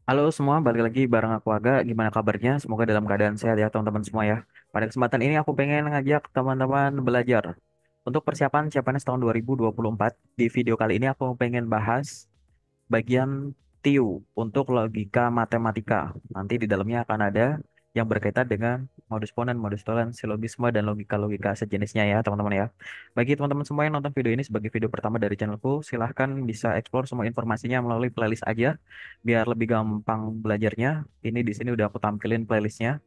Halo semua, balik lagi bareng aku Aga. Gimana kabarnya? Semoga dalam keadaan sehat ya teman-teman semua ya. Pada kesempatan ini aku pengen ngajak teman-teman belajar untuk persiapan CPNS tahun 2024. Di video kali ini aku pengen bahas bagian TIU untuk logika matematika. Nanti di dalamnya akan ada yang berkaitan dengan modus ponens, modus tollens, silogisme, dan logika-logika sejenisnya ya teman-teman ya. Bagi teman-teman semua yang nonton video ini sebagai video pertama dari channelku, silahkan bisa explore semua informasinya melalui playlist aja, biar lebih gampang belajarnya. Ini di sini udah aku tampilin playlistnya.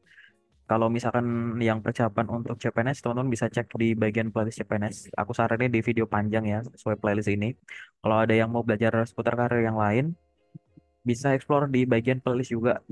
Kalau misalkan yang persiapan untuk CPNS, teman-teman bisa cek di bagian playlist CPNS. Aku saranin di video panjang ya, sesuai playlist ini. Kalau ada yang mau belajar seputar karir yang lain, bisa explore di bagian playlist juga.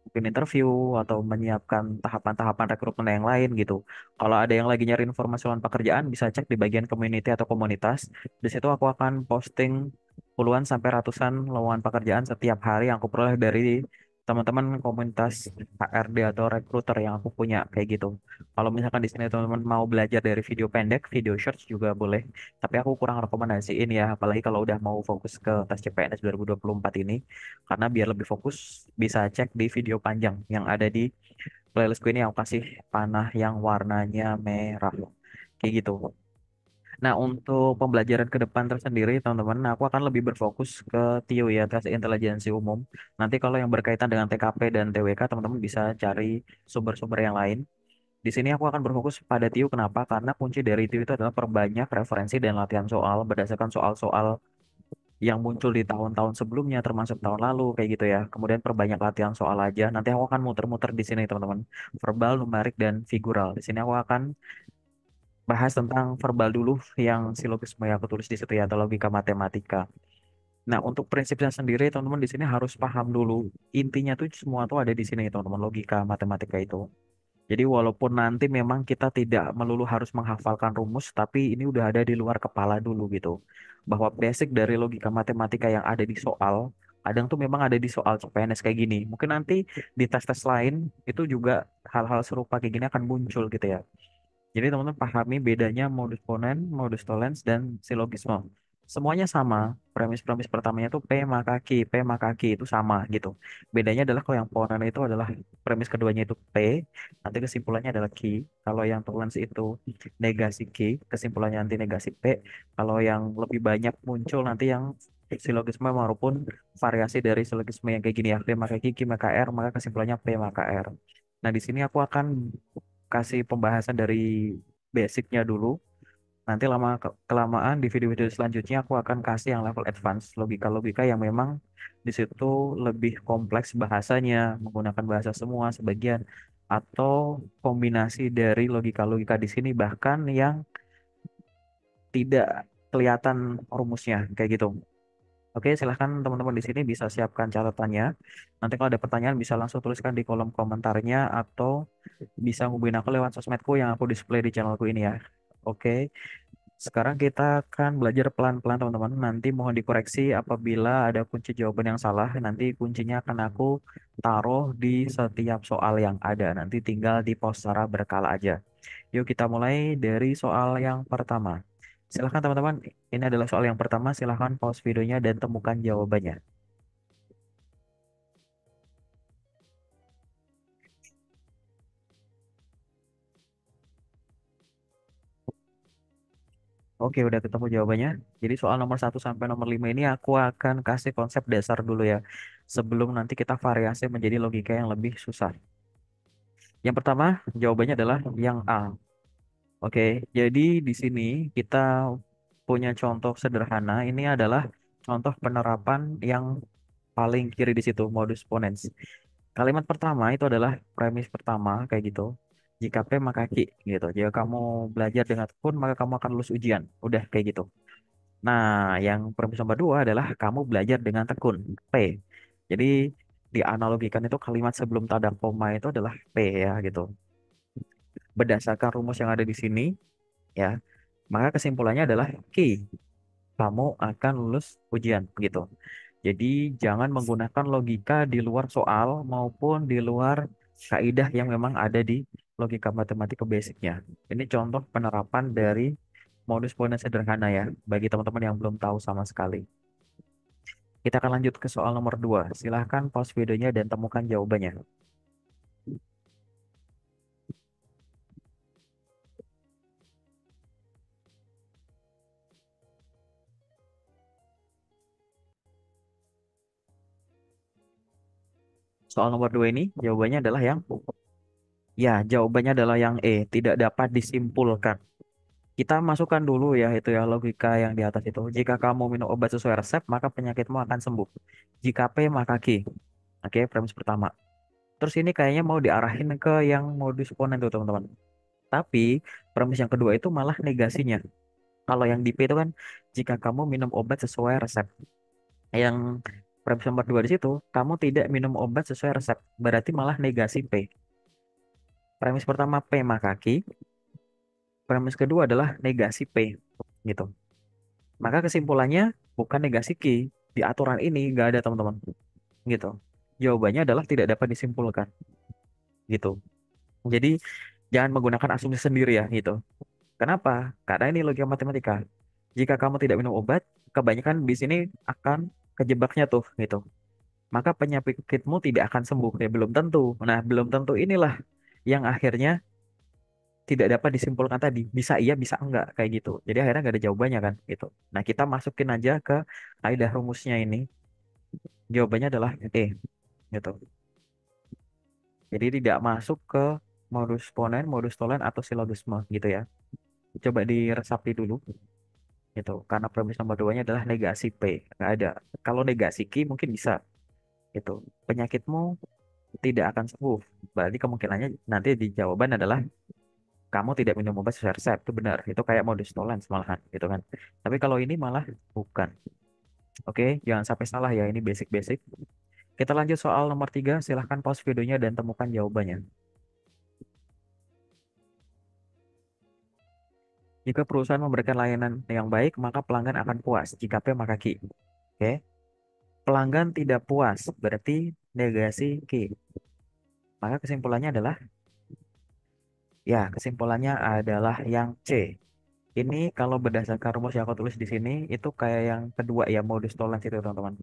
Mungkin interview atau menyiapkan tahapan-tahapan rekrutmen yang lain gitu. Kalau ada yang lagi nyari informasi lowongan pekerjaan, bisa cek di bagian community atau komunitas. Di situ aku akan posting puluhan sampai ratusan lowongan pekerjaan setiap hari yang aku peroleh dari teman-teman komunitas HRD atau recruiter yang aku punya kayak gitu. Kalau misalkan di sini teman-teman mau belajar dari video pendek, video shorts juga boleh. Tapi aku kurang rekomendasiin ya, apalagi kalau udah mau fokus ke tes CPNS 2024 ini. Karena biar lebih fokus, bisa cek di video panjang yang ada di playlistku ini yang aku kasih panah yang warnanya merah. Kayak gitu. Nah, untuk pembelajaran ke depan tersendiri, teman-teman, aku akan lebih berfokus ke TIU ya, tes intelijensi umum. Nanti kalau yang berkaitan dengan TKP dan TWK, teman-teman bisa cari sumber-sumber yang lain. Di sini aku akan berfokus pada TIU. Kenapa? Karena kunci dari TIU itu adalah perbanyak referensi dan latihan soal berdasarkan soal-soal yang muncul di tahun-tahun sebelumnya, termasuk tahun lalu, kayak gitu ya. Kemudian perbanyak latihan soal aja. Nanti aku akan muter-muter di sini, teman-teman. Verbal, numerik, dan figural. Di sini aku akan bahas tentang verbal dulu yang silogisme yang aku tulis di situ ya, atau logika matematika. Nah, untuk prinsipnya sendiri, teman-teman di sini harus paham dulu. Intinya tuh semua tuh ada di sini, teman-teman, logika matematika itu. Jadi walaupun nanti memang kita tidak melulu harus menghafalkan rumus, tapi ini udah ada di luar kepala dulu gitu. Bahwa basic dari logika matematika yang ada di soal, kadang tuh memang ada di soal CPNS kayak gini. Mungkin nanti di tes-tes lain itu juga hal-hal serupa kayak gini akan muncul gitu ya. Jadi teman-teman pahami bedanya modus ponens, modus tollens, dan silogisme. Semuanya sama. Premis-premis pertamanya tuh P maka Q, P maka Q itu sama gitu. Bedanya adalah kalau yang ponen itu adalah premis keduanya itu P, nanti kesimpulannya adalah Q. Kalau yang tollens itu negasi Q, kesimpulannya nanti negasi P. Kalau yang lebih banyak muncul nanti yang silogisme maupun variasi dari silogisme yang kayak gini ya, P maka Q, Q maka R, maka kesimpulannya P maka R. Nah, di sini aku akan kasih pembahasan dari basicnya dulu. Nanti lama kelamaan di video-video selanjutnya aku akan kasih yang level advance, logika-logika yang memang di situ lebih kompleks bahasanya, menggunakan bahasa semua sebagian atau kombinasi dari logika-logika di sini bahkan yang tidak kelihatan rumusnya kayak gitu. Oke, silahkan teman-teman di sini bisa siapkan catatannya. Nanti kalau ada pertanyaan bisa langsung tuliskan di kolom komentarnya atau bisa hubungin aku lewat sosmedku yang aku display di channelku ini ya. Oke, sekarang kita akan belajar pelan-pelan teman-teman. Nanti mohon dikoreksi apabila ada kunci jawaban yang salah. Nanti kuncinya akan aku taruh di setiap soal yang ada. Nanti tinggal di pause secara berkala aja. Yuk kita mulai dari soal yang pertama. Silahkan teman-teman, ini adalah soal yang pertama. Silahkan pause videonya dan temukan jawabannya. Oke, udah ketemu jawabannya. Jadi soal nomor 1 sampai nomor 5 ini aku akan kasih konsep dasar dulu ya. Sebelum nanti kita variasi menjadi logika yang lebih susah. Yang pertama, jawabannya adalah yang A. Oke, jadi di sini kita punya contoh sederhana. Ini adalah contoh penerapan yang paling kiri di situ, modus ponens. Kalimat pertama itu adalah premis pertama, kayak gitu. Jika P maka Q, gitu. Jika kamu belajar dengan tekun, maka kamu akan lulus ujian. Udah kayak gitu. Nah, yang premis nomor 2 adalah kamu belajar dengan tekun, P. Jadi dianalogikan itu kalimat sebelum tanda koma itu adalah P ya gitu. Berdasarkan rumus yang ada di sini, ya, maka kesimpulannya adalah Ki, kamu akan lulus ujian gitu. Jadi jangan menggunakan logika di luar soal maupun di luar kaidah yang memang ada di logika matematika basicnya. Ini contoh penerapan dari modus ponens sederhana ya, bagi teman-teman yang belum tahu sama sekali. Kita akan lanjut ke soal nomor 2. Silahkan pause videonya dan temukan jawabannya. Soal nomor 2 ini jawabannya adalah yang ya, jawabannya adalah yang E, tidak dapat disimpulkan. Kita masukkan dulu ya itu ya logika yang di atas itu. Jika kamu minum obat sesuai resep, maka penyakitmu akan sembuh. Jika P maka Q. Oke, premis pertama. Terus ini kayaknya mau diarahin ke yang modus ponen tuh teman-teman. Tapi premis yang kedua itu malah negasinya. Kalau yang di P itu kan jika kamu minum obat sesuai resep. Yang premis nomor dua di situ, kamu tidak minum obat sesuai resep. Berarti malah negasi P. Premis pertama P maka Q. Premis kedua adalah negasi P. Gitu. Maka kesimpulannya bukan negasi Q. Di aturan ini nggak ada teman-teman. Gitu. Jawabannya adalah tidak dapat disimpulkan. Gitu. Jadi jangan menggunakan asumsi sendiri ya gitu. Kenapa? Karena ini logika matematika. Jika kamu tidak minum obat, kebanyakan di sini akan kejebaknya tuh gitu. Maka penyakitmu tidak akan sembuh ya belum tentu. Nah, belum tentu inilah yang akhirnya tidak dapat disimpulkan tadi. Bisa iya, bisa enggak kayak gitu. Jadi akhirnya nggak ada jawabannya kan gitu. Nah, kita masukin aja ke kaidah rumusnya ini. Jawabannya adalah E gitu. Jadi tidak masuk ke modus ponen, modus tolen atau silogisme gitu ya. Coba diresapi dulu gitu. Karena premis nomor duanya adalah negasi P. Nggak ada. Kalau negasi Q mungkin bisa gitu. Penyakitmu tidak akan sembuh. Berarti kemungkinannya nanti di jawaban adalah kamu tidak minum obat sesuai resep. Itu benar. Itu kayak modus toleransi malahan gitu kan. Tapi kalau ini malah bukan. Oke, jangan sampai salah ya. Ini basic-basic. Kita lanjut soal nomor 3. Silahkan pause videonya dan temukan jawabannya. Jika perusahaan memberikan layanan yang baik, maka pelanggan akan puas. Jika P, maka Q. Oke. Pelanggan tidak puas, berarti negasi Q. Maka kesimpulannya adalah, ya kesimpulannya adalah yang C. Ini kalau berdasarkan rumus yang aku tulis di sini, itu kayak yang kedua ya, modus toleransi itu teman-teman.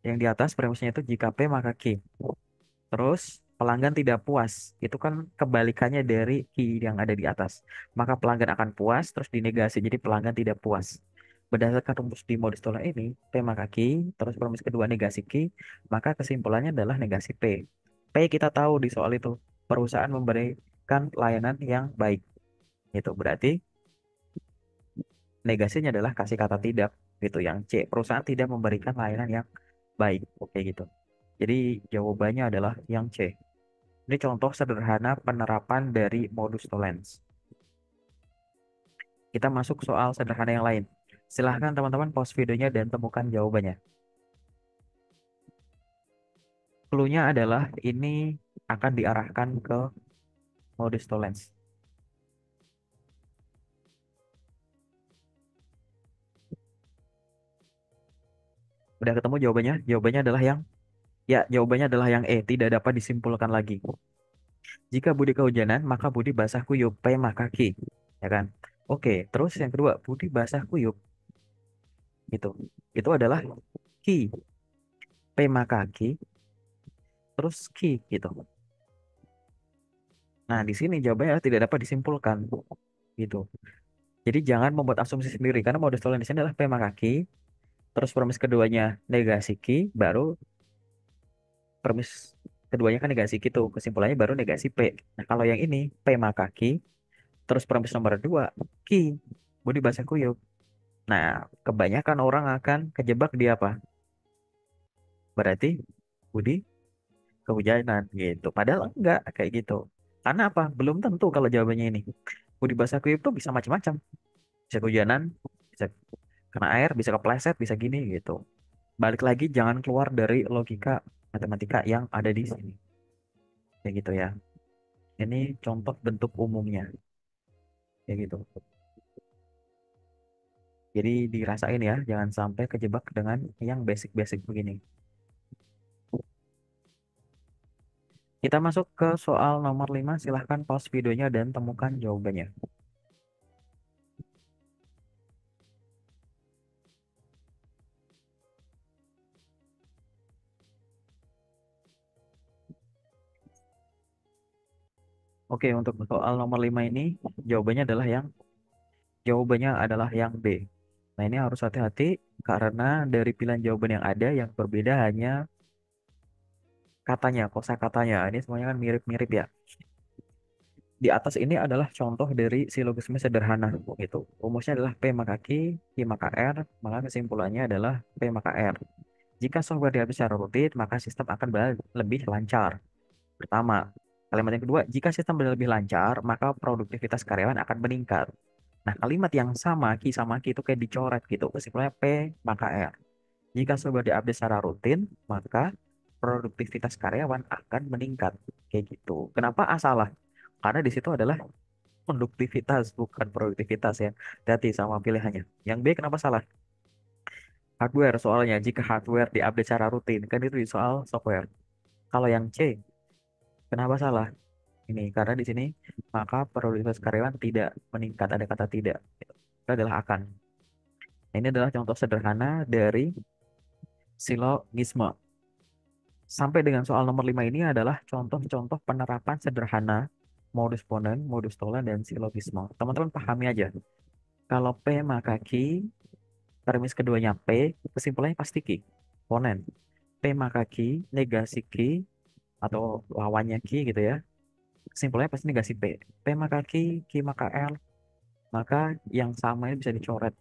Yang di atas premisnya itu jika P maka Q. Terus pelanggan tidak puas, itu kan kebalikannya dari Q yang ada di atas. Maka pelanggan akan puas, terus dinegasi, jadi pelanggan tidak puas. Berdasarkan rumus di modus toleransi ini, P maka Q, terus premis kedua negasi Q, maka kesimpulannya adalah negasi P. P kita tahu di soal itu, perusahaan memberikan layanan yang baik. Itu berarti negasinya adalah kasih kata tidak gitu. Yang C, perusahaan tidak memberikan layanan yang baik. Oke gitu. Jadi jawabannya adalah yang C. Ini contoh sederhana penerapan dari modus tollens. Kita masuk soal sederhana yang lain. Silahkan teman-teman pause videonya dan temukan jawabannya. Clue-nya adalah ini akan diarahkan ke modus tollens. Udah ketemu jawabannya? Jawabannya adalah yang ya, jawabannya adalah yang E, tidak dapat disimpulkan lagi. Jika Budi kehujanan, maka Budi basah kuyup, P maka Q. Ya kan? Oke, terus yang kedua, Budi basah kuyup. Gitu. Itu adalah Q. P maka Q, terus Q gitu. Nah, di sini jawabannya tidak dapat disimpulkan. Gitu. Jadi jangan membuat asumsi sendiri karena modus toleransi di sini adalah P maka Q, terus premis keduanya negasi Q, baru premis keduanya kan negasi Q tuh, kesimpulannya baru negasi P. Nah, kalau yang ini P maka Q, terus premis nomor 2 Q, Budi basah kuyup. Nah, kebanyakan orang akan kejebak di apa? Berarti Budi kehujanan gitu. Padahal enggak kayak gitu. Karena apa? Belum tentu kalau jawabannya ini. Budi basah kuyup tuh bisa macam-macam. Bisa kehujanan, bisa kena air, bisa kepleset, bisa gini gitu. Balik lagi jangan keluar dari logika matematika yang ada di sini. Kayak gitu ya. Ini contoh bentuk umumnya. Kayak gitu. Jadi dirasain ya, jangan sampai kejebak dengan yang basic-basic begini. Kita masuk ke soal nomor 5. Silahkan pause videonya dan temukan jawabannya. Oke, untuk soal nomor 5 ini jawabannya adalah yang B. Nah, ini harus hati-hati karena dari pilihan jawaban yang ada yang berbeda hanya katanya, kosakatanya. Ini semuanya kan mirip-mirip ya. Di atas ini adalah contoh dari silogisme sederhana gitu. Rumusnya adalah P maka Q maka R, maka kesimpulannya adalah P maka R. Jika software diupdate secara rutin, maka sistem akan lebih lancar. Pertama, kalimat yang kedua, jika sistem lebih lancar, maka produktivitas karyawan akan meningkat. Nah, kalimat yang sama Q itu kayak dicoret gitu. Kesimpulannya P maka R. Jika software diupdate secara rutin, maka produktivitas karyawan akan meningkat. Kayak gitu. Kenapa A salah? Karena di situ adalah produktivitas, bukan produktivitas ya. Hati sama pilihannya. Yang B kenapa salah? Hardware soalnya. Jika hardware diupdate secara rutin, kan itu di soal software. Kalau yang C, kenapa salah? Ini karena di sini maka produktivitas karyawan tidak meningkat. Ada kata tidak. Itu adalah akan. Ini adalah contoh sederhana dari silogisme. Sampai dengan soal nomor 5 ini adalah contoh-contoh penerapan sederhana modus ponen, modus tolen, dan silogisme. Teman-teman pahami aja. Kalau P maka Q, premis keduanya P, kesimpulannya pasti Q. Ponen. P maka Q, negasi Q, atau lawannya Q gitu ya. Kesimpulannya pasti negasi P. P maka Q, Q maka R, maka yang sama ini bisa dicoret.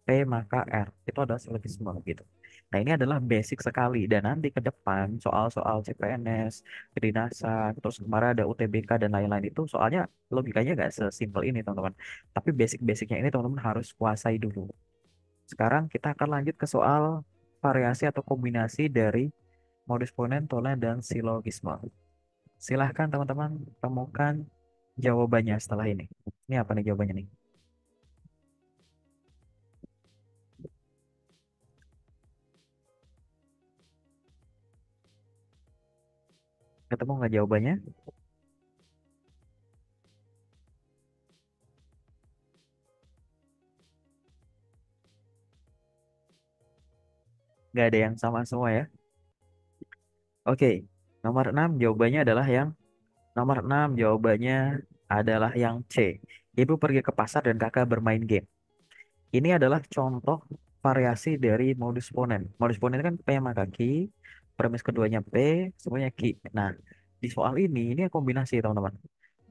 P maka R. Itu adalah silogisme gitu. Nah, ini adalah basic sekali. Dan nanti ke depan soal-soal CPNS, kedinasan, terus kemarin ada UTBK dan lain-lain itu soalnya logikanya nggak sesimpel ini, teman-teman. Tapi basic-basicnya ini teman-teman harus kuasai dulu. Sekarang kita akan lanjut ke soal variasi atau kombinasi dari modus ponen, tolen, dan silogisme. Silahkan teman-teman temukan jawabannya setelah ini. Ini apa nih jawabannya nih? Ketemu nggak jawabannya? Nggak ada yang sama semua ya. Oke, nomor 6 jawabannya adalah yang C. Ibu pergi ke pasar dan kakak bermain game. Ini adalah contoh variasi dari modus ponen. Modus ponen kan P maka Q, premis keduanya P, semuanya Q. Nah, di soal ini kombinasi teman-teman.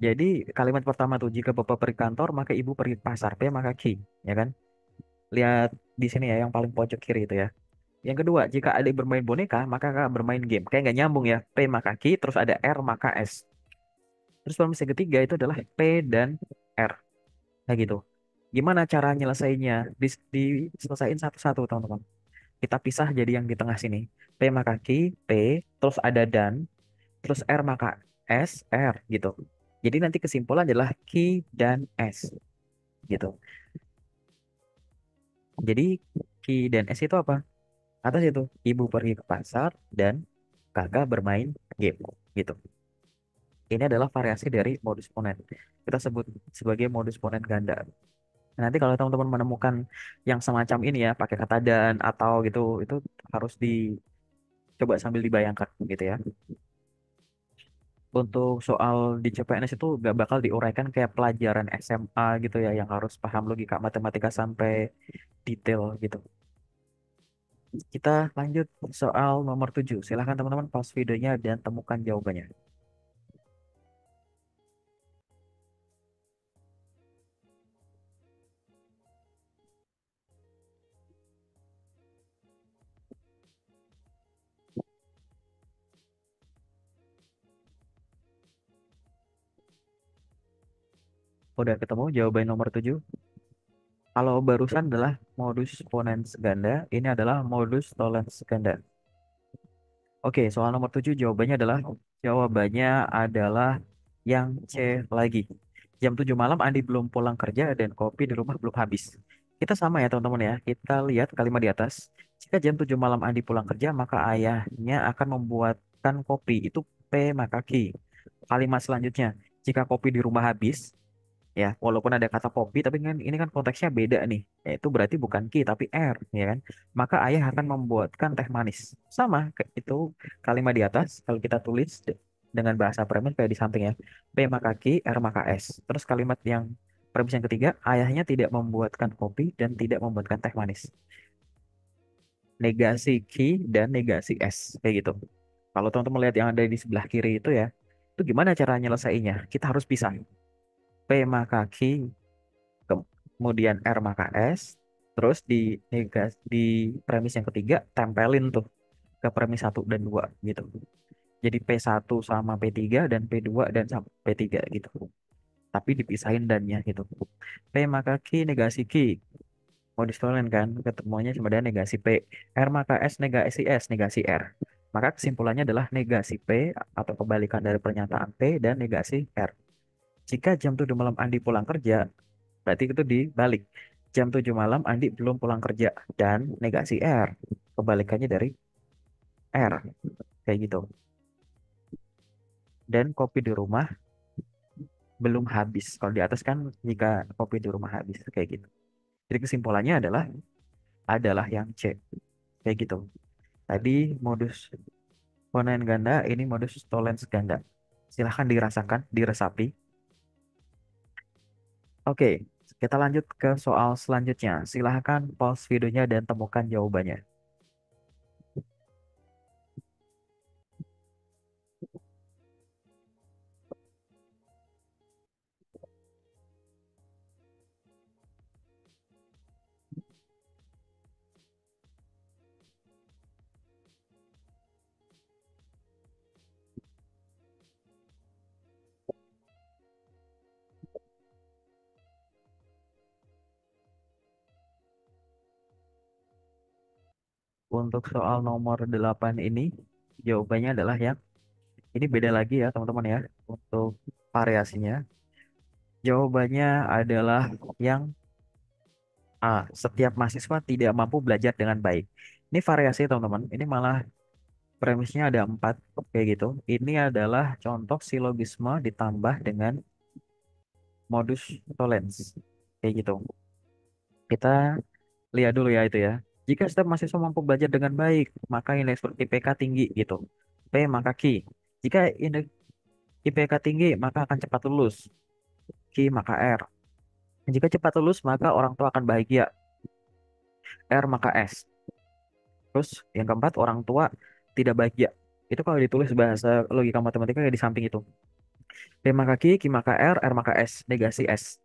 Jadi kalimat pertama tuh, jika bapak pergi kantor, maka ibu pergi ke pasar. P maka Q, ya kan? Lihat di sini ya, yang paling pojok kiri itu ya. Yang kedua, jika adik bermain boneka, maka kakak bermain game. Kayak nggak nyambung ya. P maka Q, terus ada R maka S. Terus rumus yang ketiga itu adalah P dan R. Nah gitu. Gimana cara nyelesainya? Diselesain satu-satu, teman-teman. Kita pisah jadi yang di tengah sini. P maka Q, P, terus ada dan, terus R maka S, R gitu. Jadi nanti kesimpulan adalah Q dan S gitu. Jadi Q dan S itu apa? Atas itu, ibu pergi ke pasar dan kakak bermain game gitu. Ini adalah variasi dari modus ponen. Kita sebut sebagai modus ponen ganda. Nah, nanti kalau teman-teman menemukan yang semacam ini ya, pakai kata dan atau gitu, itu harus dicoba sambil dibayangkan gitu ya. Untuk soal di CPNS itu gak bakal diuraikan kayak pelajaran SMA gitu ya, yang harus paham logika matematika sampai detail gitu. Kita lanjut soal nomor 7. Silahkan teman-teman pause videonya dan temukan jawabannya. Udah ketemu jawaban nomor 7? Kalau barusan adalah modus ponens ganda, ini adalah modus tollens ganda. Oke, soal nomor 7 jawabannya adalah yang C lagi. Jam 7 malam Andi belum pulang kerja dan kopi di rumah belum habis. Kita sama ya teman-teman ya. Kita lihat kalimat di atas. Jika jam 7 malam Andi pulang kerja, maka ayahnya akan membuatkan kopi. Itu P maka Q. Kalimat selanjutnya, jika kopi di rumah habis, ya walaupun ada kata kopi tapi kan ini kan konteksnya beda nih, yaitu berarti bukan ki tapi R, ya kan, maka ayah akan membuatkan teh manis. Sama itu kalimat di atas kalau kita tulis dengan bahasa premis kayak di samping ya. P maka Q, R maka S. Terus kalimat yang premis yang ketiga, ayahnya tidak membuatkan kopi dan tidak membuatkan teh manis. Negasi Q dan negasi S. Kayak gitu. Kalau teman-teman lihat yang ada di sebelah kiri itu ya, itu gimana cara nyelesainya? Kita harus pisah. P maka Q, kemudian R maka S. Terus di premis yang ketiga, tempelin tuh ke premis satu dan 2 gitu. Jadi P1 sama P3 dan P2 dan sama P3 gitu. Tapi dipisahin dannya gitu. P maka Q negasi Q. Mau distolen kan? Ketemuannya cuma ada negasi P. R maka S negasi S negasi R. Maka kesimpulannya adalah negasi P atau kebalikan dari pernyataan P dan negasi R. Jika jam 7 malam Andi pulang kerja, berarti itu dibalik. Jam 7 malam Andi belum pulang kerja dan negasi R. Kebalikannya dari R. Kayak gitu. Dan kopi di rumah belum habis. Kalau di atas kan jika kopi di rumah habis kayak gitu. Jadi kesimpulannya adalah yang C. Kayak gitu. Tadi modus ponen ganda, ini modus tollens ganda. Silahkan dirasakan, diresapi. Oke, kita lanjut ke soal selanjutnya. Silahkan pause videonya dan temukan jawabannya. Untuk soal nomor 8 ini, jawabannya adalah yang ini beda lagi ya teman-teman ya. Untuk variasinya, jawabannya adalah yang A. Setiap mahasiswa tidak mampu belajar dengan baik. Ini variasi teman-teman. Ini malah premisnya ada 4 kayak gitu. Ini adalah contoh silogisme ditambah dengan modus tollens kayak gitu. Kita lihat dulu ya itu ya. Jika setiap mahasiswa mampu belajar dengan baik, maka indeks IPK tinggi gitu. P maka Q. Jika indeks IPK tinggi, maka akan cepat lulus. Q maka R. Jika cepat lulus, maka orang tua akan bahagia. R maka S. Terus yang keempat, orang tua tidak bahagia. Itu kalau ditulis bahasa logika matematika kayak di samping itu. P maka Q, Q maka R maka S. Negasi S.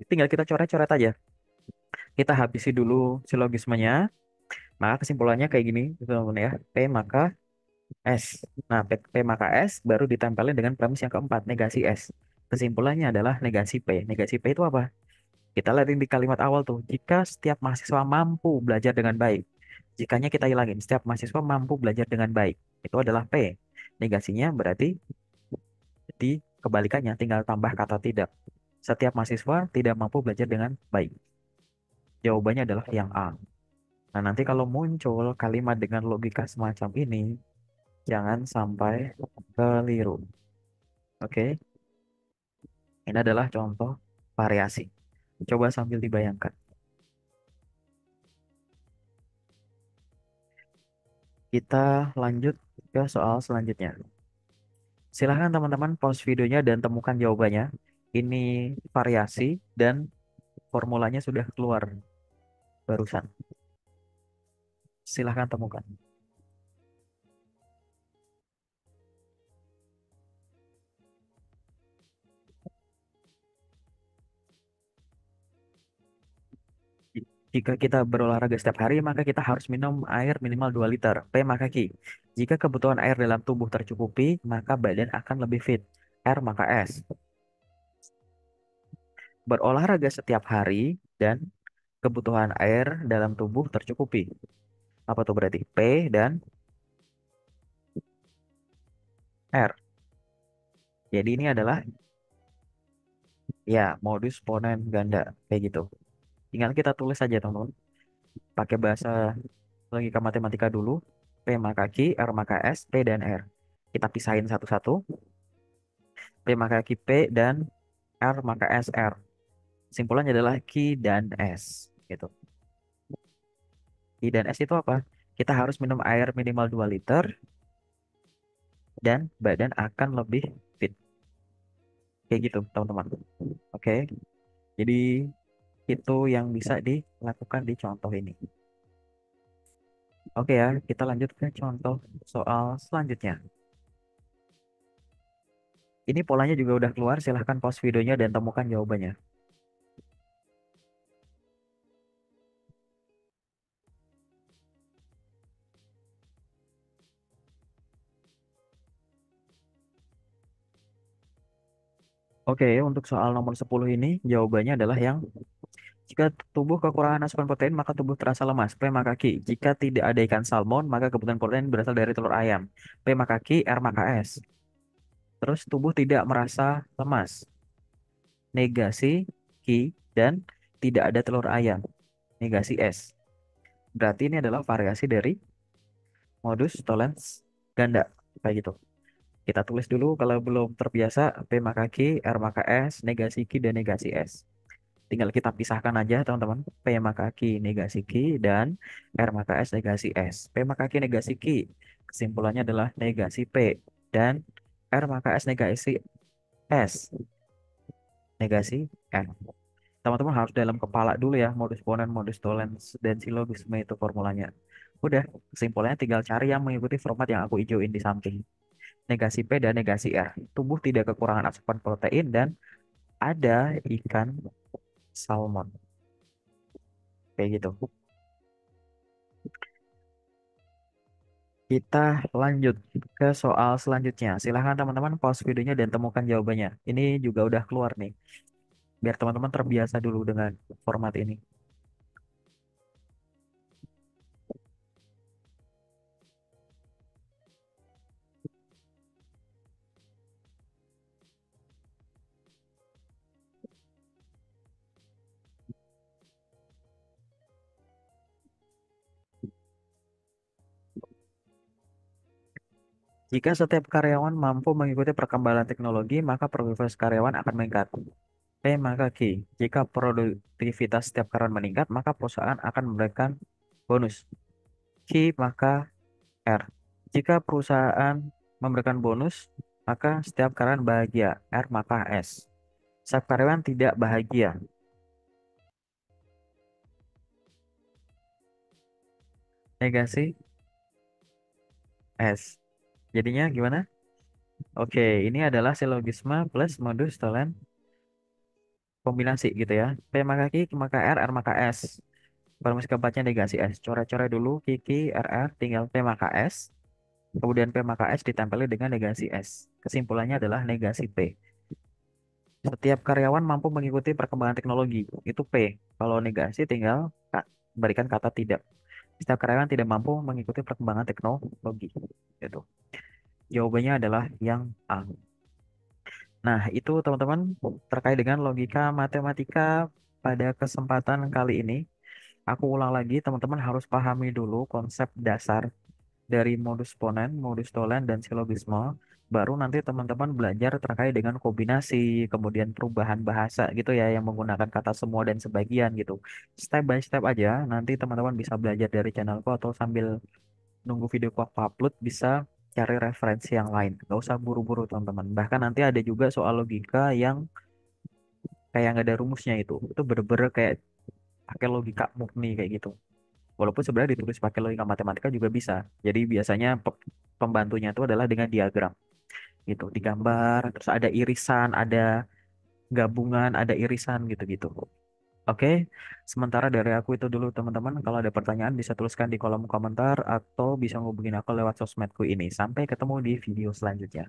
Tinggal kita coret-coret aja. Kita habisi dulu silogismenya. Maka kesimpulannya kayak gini, teman-teman ya. P maka S. Nah, P maka S baru ditempelin dengan premis yang keempat, negasi S. Kesimpulannya adalah negasi P. Negasi P itu apa? Kita lihat di kalimat awal tuh. Jika setiap mahasiswa mampu belajar dengan baik. Jikanya kita hilangin. Setiap mahasiswa mampu belajar dengan baik. Itu adalah P. Negasinya berarti di kebalikannya tinggal tambah kata tidak. Setiap mahasiswa tidak mampu belajar dengan baik. Jawabannya adalah yang A. Nah, nanti kalau muncul kalimat dengan logika semacam ini, jangan sampai keliru. Oke, ini adalah contoh variasi. Coba sambil dibayangkan. Kita lanjut ke soal selanjutnya. Silahkan teman-teman pause videonya dan temukan jawabannya. Ini variasi dan formulanya sudah keluar barusan. Silahkan temukan. Jika kita berolahraga setiap hari, maka kita harus minum air minimal 2 liter. P maka Q. Jika kebutuhan air dalam tubuh tercukupi, maka badan akan lebih fit. R maka S. Berolahraga setiap hari dan kebutuhan air dalam tubuh tercukupi. Apa tuh berarti? P dan R. Jadi ini adalah ya modus ponen ganda kayak gitu. Tinggal kita tulis saja teman-teman. Pakai bahasa logika matematika dulu. P maka Q, R maka S, P dan R. Kita pisahin satu-satu. P maka Q P dan R maka S R. Simpulannya adalah Q dan S. Gitu. Q dan S itu apa? Kita harus minum air minimal 2 liter. dan badan akan lebih fit. Kayak gitu, teman-teman. Oke, jadi itu yang bisa dilakukan di contoh ini. Oke ya, kita lanjut ke contoh soal selanjutnya. Ini polanya juga udah keluar, silahkan pause videonya dan temukan jawabannya. Oke, untuk soal nomor 10 ini, jawabannya adalah yang jika tubuh kekurangan asupan protein, maka tubuh terasa lemas. P maka Q. Jika tidak ada ikan salmon, maka kebutuhan protein berasal dari telur ayam. P maka Q, R maka S. Terus tubuh tidak merasa lemas. Negasi Q dan tidak ada telur ayam. Negasi S. Berarti ini adalah variasi dari modus tollens ganda. Kayak gitu. Kita tulis dulu kalau belum terbiasa. P maka Q, R maka S, negasi Q dan negasi S. Tinggal kita pisahkan aja teman-teman. P maka Q negasi Q dan R maka S negasi S. P maka Q negasi Q. Kesimpulannya adalah negasi P. Dan R maka S negasi S. Negasi R. Teman-teman harus dalam kepala dulu ya. Modus ponens, modus tollens, dan silogisme itu formulanya. Udah, kesimpulannya tinggal cari yang mengikuti format yang aku hijauin di samping. Negasi P dan negasi R. Tubuh tidak kekurangan asupan protein dan ada ikan salmon. Kayak gitu. Kita lanjut ke soal selanjutnya. Silahkan teman-teman pause videonya dan temukan jawabannya. Ini juga udah keluar nih. Biar teman-teman terbiasa dulu dengan format ini. Jika setiap karyawan mampu mengikuti perkembangan teknologi, maka produktivitas karyawan akan meningkat. P maka Q. Jika produktivitas setiap karyawan meningkat, maka perusahaan akan memberikan bonus. Q maka R. Jika perusahaan memberikan bonus, maka setiap karyawan bahagia. R maka S. Setiap karyawan tidak bahagia. Negasi S. Jadinya gimana? Oke, ini adalah silogisme plus modus tollens kombinasi gitu ya. P maka Q, Q maka R, R maka S. Permukaan keempatnya negasi S. Coret-coret dulu Q, R, R, tinggal P maka S. Kemudian P maka S ditempeli dengan negasi S. Kesimpulannya adalah negasi P. Setiap karyawan mampu mengikuti perkembangan teknologi. Itu P. Kalau negasi tinggal berikan kata tidak. Setiap karyawan tidak mampu mengikuti perkembangan teknologi. Itu. Jawabannya adalah yang A. Nah, itu teman-teman terkait dengan logika matematika pada kesempatan kali ini. Aku ulang lagi, teman-teman harus pahami dulu konsep dasar dari modus ponen, modus tollens, dan silogisme. Baru nanti teman-teman belajar terkait dengan kombinasi, kemudian perubahan bahasa gitu ya, yang menggunakan kata semua dan sebagian gitu. Step by step aja, nanti teman-teman bisa belajar dari channelku atau sambil nunggu videoku aku upload bisa cari referensi yang lain. Gak usah buru-buru teman-teman. Bahkan nanti ada juga soal logika yang kayak nggak ada rumusnya itu. Itu bener-bener kayak pakai logika murni kayak gitu. Walaupun sebenarnya ditulis pakai logika matematika juga bisa. Jadi biasanya pembantunya itu adalah dengan diagram gitu, digambar, terus ada irisan, ada gabungan, ada irisan gitu-gitu. Oke, sementara dari aku itu dulu teman-teman. Kalau ada pertanyaan bisa tuliskan di kolom komentar atau bisa ngubungin aku lewat sosmedku ini. Sampai ketemu di video selanjutnya.